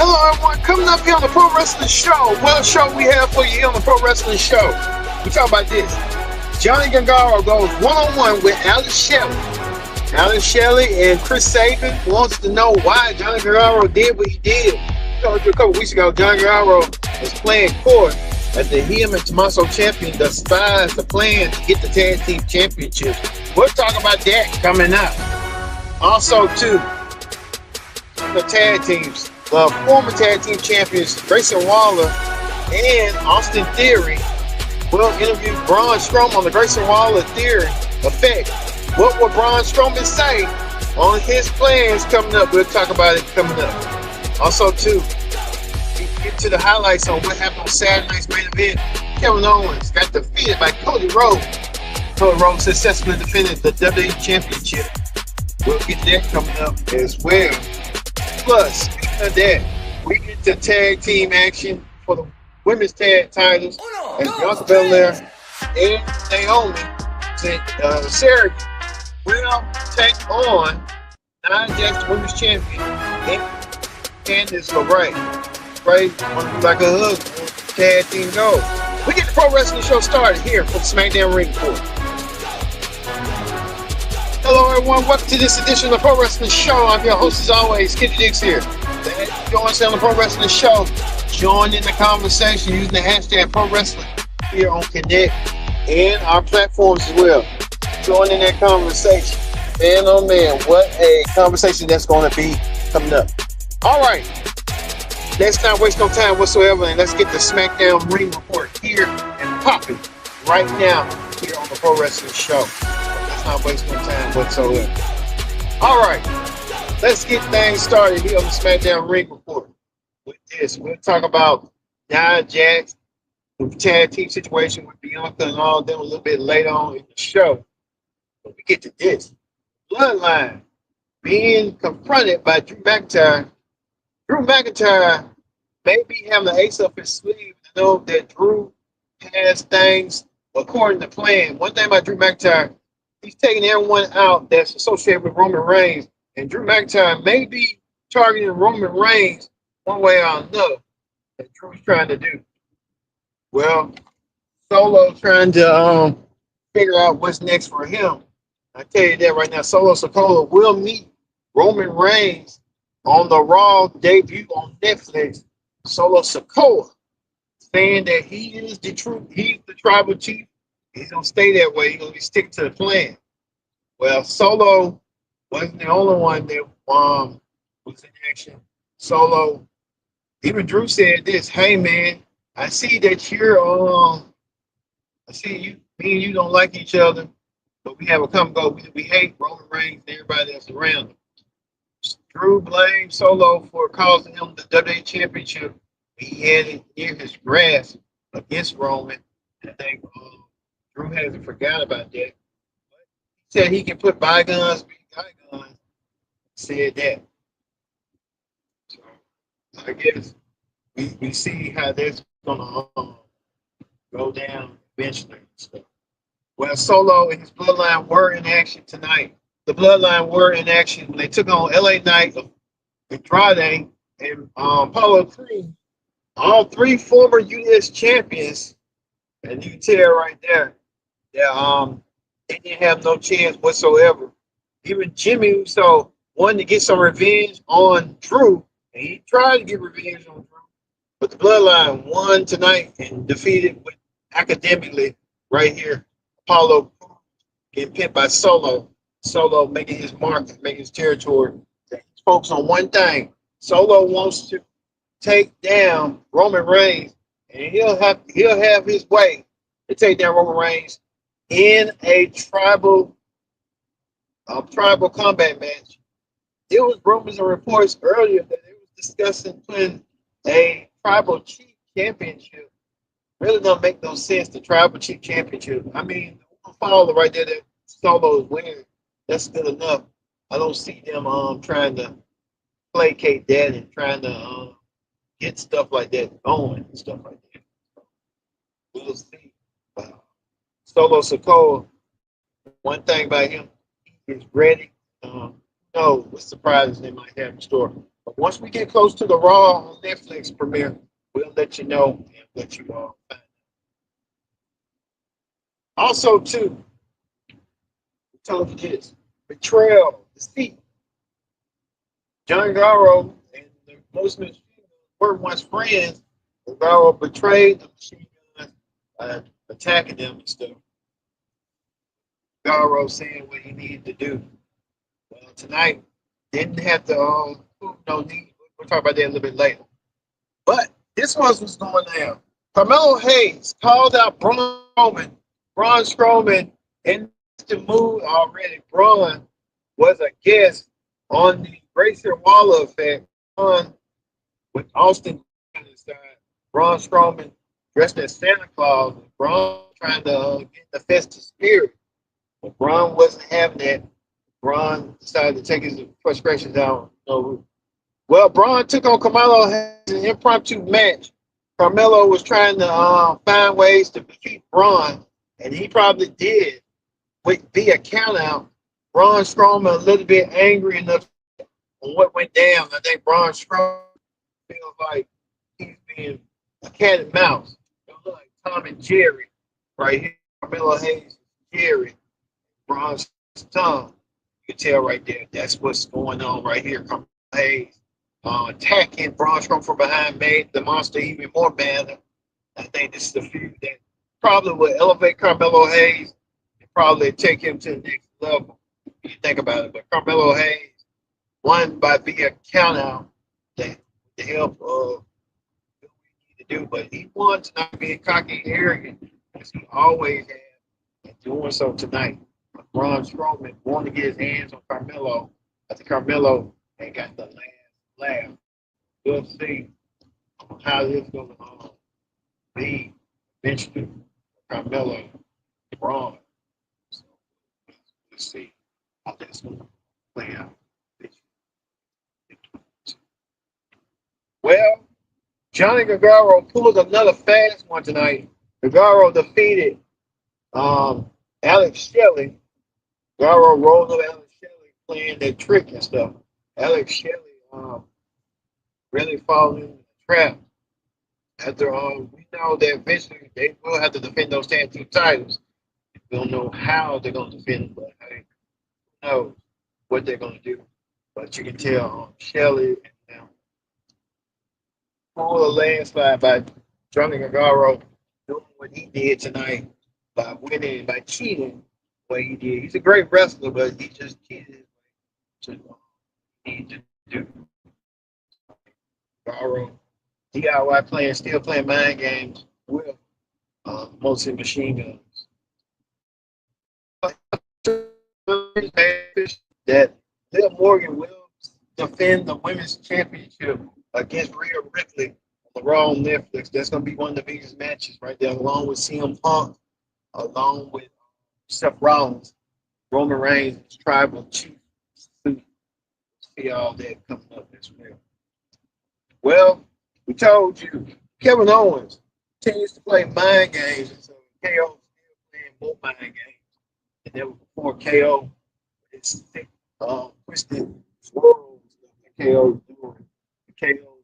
Hello, everyone. Coming up here on the Pro Wrestling Show. What show we have for you here on the Pro Wrestling Show? We talk about this. Johnny Gargano goes one-on-one with Alex Shelley. Alex Shelley and Chris Sabin wants to know why Johnny Gargano did what he did. A couple weeks ago, Johnny Gargano was playing court after him and Tommaso Ciampa devised the plan to get the tag team championship. We'll talk about that coming up. Also, too, the tag teams. The former tag team champions Grayson Waller and Austin Theory will interview Braun Strowman on the Grayson Waller Theory effect. What will Braun Strowman say on his plans coming up? We'll talk about it coming up. Also, too, we get to the highlights on what happened on Saturday night's main event. Kevin Owens got defeated by Cody Rhodes. Cody Rhodes successfully defended the WWE Championship. We'll get that coming up as well. Plus, speaking of that, we get to tag team action for the women's tag titles as Bianca Belair and Naomi. Sarah will take on Jax Women's Champion and Candice LeRae. Right? Want to be like a husband. Tag team go. We get the Pro Wrestling Show started here for the SmackDown Ring Report. Hello, everyone. Welcome to this edition of the Pro Wrestling Show. I'm your host, as always, Kitty Dix here. Join us on the Pro Wrestling Show. Join in the conversation using the hashtag Pro Wrestling here on Connect and our platforms as well. Join in that conversation. Man, oh man, what a conversation that's going to be coming up. All right. Let's not waste no time whatsoever, and let's get the SmackDown Ring Report here and popping right now here on the Pro Wrestling Show. Not waste no time whatsoever. All right, let's get things started here on the SmackDown Ring Report. With this, we'll talk about Nia Jax, the tag team situation with Bianca and all them a little bit later on in the show. But we get to this. Bloodline being confronted by Drew McIntyre. Drew McIntyre may be having an ace up his sleeve to know that Drew has things according to plan. One thing about Drew McIntyre, he's taking everyone out that's associated with Roman Reigns. And Drew McIntyre may be targeting Roman Reigns one way or another that Drew's trying to do. Well, Solo trying to figure out what's next for him. I tell you that right now, Solo Sikoa will meet Roman Reigns on the Raw debut on Netflix. Solo Sikoa saying that he is the truth. He's the tribal chief. He's going to stay that way. He's going to be sticking to the plan. Well, Solo wasn't the only one that was in action. Solo, even Drew said this, hey, man, I see that you're, I see you, me and you don't like each other, but we have a common goal. We hate Roman Reigns and everybody else around him. Drew blamed Solo for causing him the WWE Championship. He had it near his grasp against Roman. I think Drew hasn't forgot about that. He said he can put bygones be bygones. Said that. So I guess we see how that's gonna go down eventually. So, well, Solo and his Bloodline were in action tonight. The Bloodline were in action when they took on LA Knight, Andrade, and Apollo Crews. All three former U.S. champions, and you can tell right there that they didn't have no chance whatsoever. Even Jimmy Uso wanted to get some revenge on Drew, and he tried to get revenge on Drew, but the Bloodline won tonight and defeated with academically right here. Apollo getting pinned by Solo. Solo making his mark and making his territory. He's focused on one thing. Solo wants to take down Roman Reigns, and he'll have his way to take down Roman Reigns in a tribal combat match. There was rumors and reports earlier that they was discussing putting a tribal chief championship. Really don't make no sense, the tribal chief championship. I mean, the follow right there that Solo is winning, that's good enough. I don't see them trying to placate that and trying to get stuff like that going and stuff like that. We'll see. Solo Sikoa, one thing about him, he is ready. Know what surprises they might have in store. But once we get close to the Raw on Netflix premiere, we'll let you know and let you all find out. Also, too, we told you this betrayal, deceit. John Garro and the most machine guns were once friends. Garro betrayed the machine guns by attacking them and stuff. Garro saying what he needed to do. Well, tonight didn't have to no need. We'll talk about that a little bit later. But this was what's going down. Carmelo Hayes called out Braun Strowman. Braun Strowman in the mood already. Braun was a guest on the Grayson Waller effect on with Austin inside. Braun Strowman dressed as Santa Claus. Braun trying to get the festive spirit. But Braun wasn't having that. Braun decided to take his frustrations out. Well, Braun took on Carmelo Hayes in an impromptu match. Carmelo was trying to find ways to defeat Braun, and he probably did via countout. Braun Strowman a little bit angry enough on what went down. I think Braun Strowman feels like he's being a cat and mouse. It look like Tom and Jerry right here. Carmelo Hayes, Jerry, Braun's Tom. You can tell right there. That's what's going on right here. Carmelo Hayes attacking Braun Strowman from behind made the monster even more mad. I think this is the feud that probably will elevate Carmelo Hayes and probably take him to the next level. If you think about it. But Carmelo Hayes won by via countout with the help of what we need to do. But he won tonight being cocky and arrogant, as he always has, and doing so tonight. But Braun Strowman wanted to get his hands on Carmelo. I think Carmelo ain't got the last laugh. We'll see how this is going to be eventually. Carmelo, Braun. So let's see how that's going to play out. Well, Johnny Gargano pulled another fast one tonight. Gargano defeated Alex Shelley. Gargano rolled up Alex Shelley playing that trick and stuff. Alex Shelley really falling in the trap. After we know that eventually they will have to defend those tag team titles. We don't know how they're going to defend them, but hey, who knows what they're going to do. But you can tell Shelley and pull a landslide by Johnny Gargano doing what he did tonight by winning, by cheating what he did. He's a great wrestler, but he just cheated to what he needed to do. Gargano, DIY playing, still playing mind games with mostly machine guns. That Liv Morgan will defend the women's championship against Rhea Ripley on the Raw on Netflix. That's going to be one of the biggest matches right there, along with CM Punk, along with Seth Rollins, Roman Reigns, Tribal Chief. See all that coming up this week. Well, we told you Kevin Owens continues to play mind games, and so KO is still playing more mind games. And that was before KO, it's thick, twisted swirls that KO is doing. KO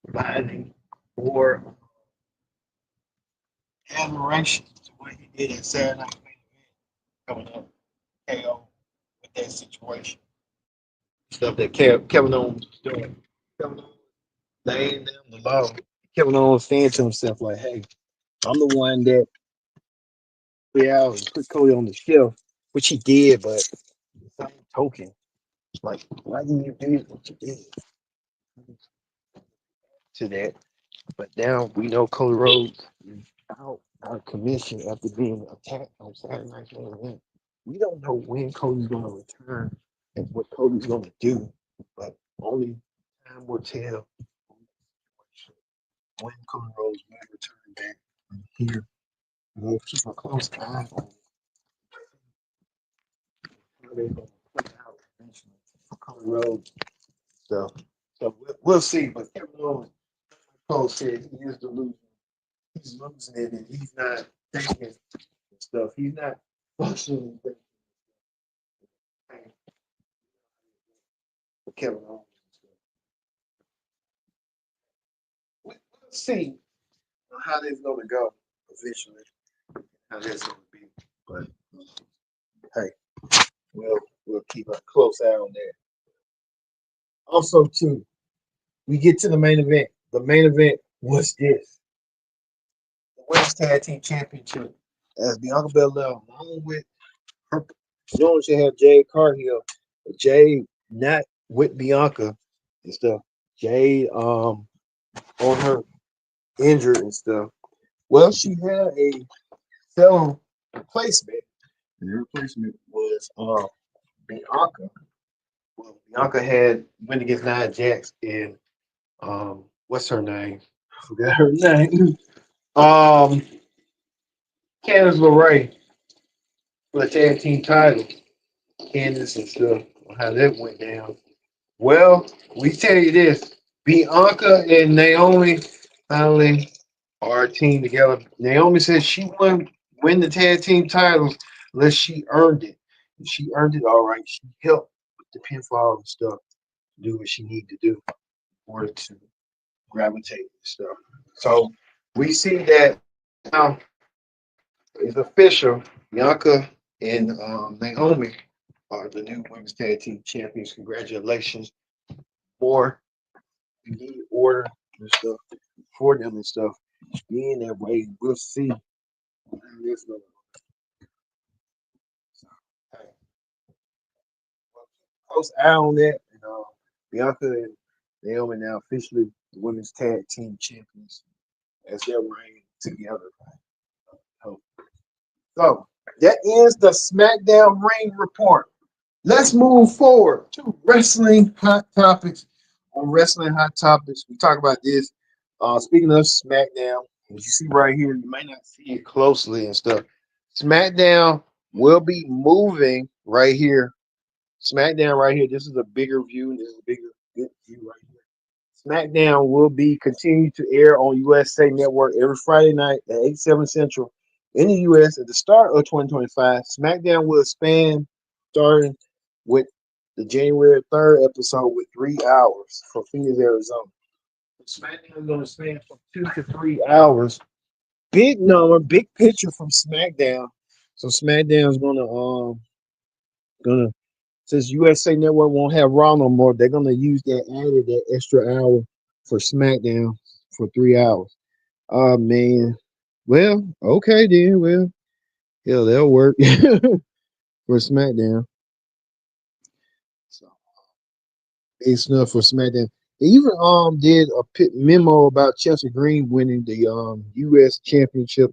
providing more admiration to what he did at Saturday Night Main Event coming up. KO with that situation. Stuff that Kevin Owens was doing. Kevin Owens laying down the law. Kevin Owens saying to himself, like, hey, I'm the one that put out and put Cody on the shelf, which he did, but the same token, like, why didn't you do what you did to that? But now we know Cody Rhodes is out of commission after being attacked on Saturday Night Main Event. We don't know when Cody's going to return and what Cody's going to do, but only time will tell when Cody Rhodes will return back here. We'll keep a close eye on how they're going to play out eventually for Cody Rhodes. So we'll see. But Kevin Owens, Cole said, he is the loser. He's losing it, and he's not thinking stuff. He's not functioning. For Kevin Owens. see how this is gonna go eventually. How that's gonna be. But hey, we'll keep a close eye on that. Also, too, we get to the main event. The main event was this: the Women's Tag Team Championship, as Bianca Belair, along with her, knowing she had Jade Cargill, but Jade not with Bianca and stuff. Jade on her injured and stuff. Well, she had a cell replacement, and the replacement was Bianca. Well, Bianca had went against Nia Jax and what's her name? I forgot her name. Um, Candice LeRae for the tag team title. Candice and stuff. How that went down. Well, we tell you this: Bianca and Naomi finally are a team together. Naomi says she wouldn't win the tag team titles unless she earned it. And she earned it all right. She helped with the pinfall and stuff to do what she needed to do in order to gravitate and stuff. So we see that now it's official. Bianca and Naomi are the new women's tag team champions. Congratulations. For we need order and stuff for them and stuff. Being that way, we'll see how this goes. So, hey, close eye on that. And Bianca and Naomi now officially the women's tag team champions as they reign together. So that ends the SmackDown Ring report. Let's move forward to wrestling hot topics. On wrestling hot topics, we talk about this. Speaking of SmackDown, as you see right here, you might not see it closely and stuff. SmackDown will be moving right here. SmackDown right here. This is a bigger view. This is a bigger good view right here. SmackDown will be continued to air on USA Network every Friday night at 8, 7 Central in the US at the start of 2025. SmackDown will span starting with the January 3rd episode with 3 hours from Phoenix, Arizona. SmackDown is going to span from 2 to 3 hours. Big number, big picture from SmackDown. So SmackDown is gonna since USA Network won't have Raw no more, they're gonna use that extra hour for SmackDown for 3 hours. Oh man. Well, okay then. Well, hell, that'll work for SmackDown. So big stuff for SmackDown. They even did a memo about Chelsea Green winning the US championship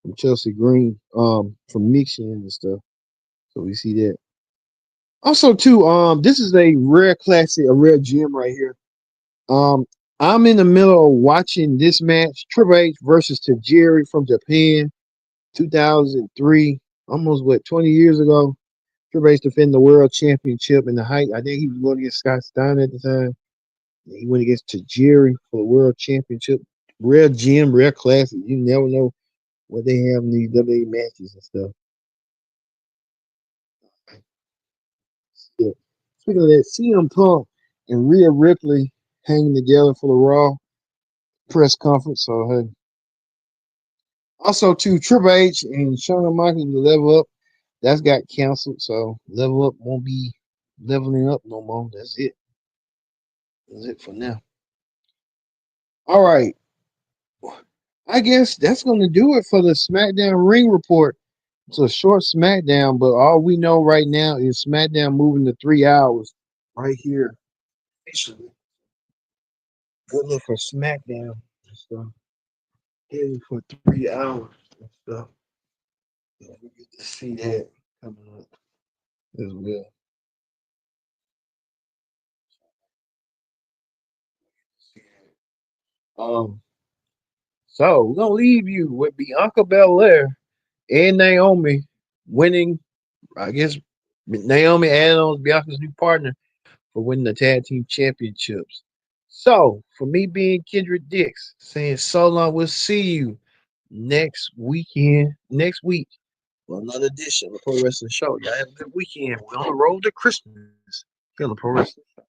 from Chelsea Green from Michigan and stuff. So we see that. Also, too, this is a rare classic, a rare gem right here. Um, I'm in the middle of watching this match, Triple H versus Tajiri from Japan, 2003, almost 20 years ago. Triple H defended the world championship in the height. I think he was going against Scott Steiner at the time. He went against Tajiri for the world championship. Rare gem, rare classic. You never know what they have in these WWE matches and stuff. Yeah. Speaking of that, CM Punk and Rhea Ripley hanging together for the Raw press conference. So hey. Also too, Triple H and Shawn Michaels will level up. That's got canceled. So level up won't be leveling up no more. That's it. That's it for now. All right. I guess that's gonna do it for the SmackDown Ring Report. It's a short SmackDown, but all we know right now is SmackDown moving to 3 hours right here. Officially. Good look for SmackDown and stuff. Heading for 3 hours and stuff. So we get to see that coming up as well. Um, so we're gonna leave you with Bianca Belair and Naomi winning. I guess Naomi added on Bianca's new partner for winning the tag team championships. So for me being Kendrick Dix, saying so long, we'll see you next next week for another edition of the Pro Wrestling Show. Y'all have a good weekend. We're on the road to Christmas here on the Pro Wrestling Show.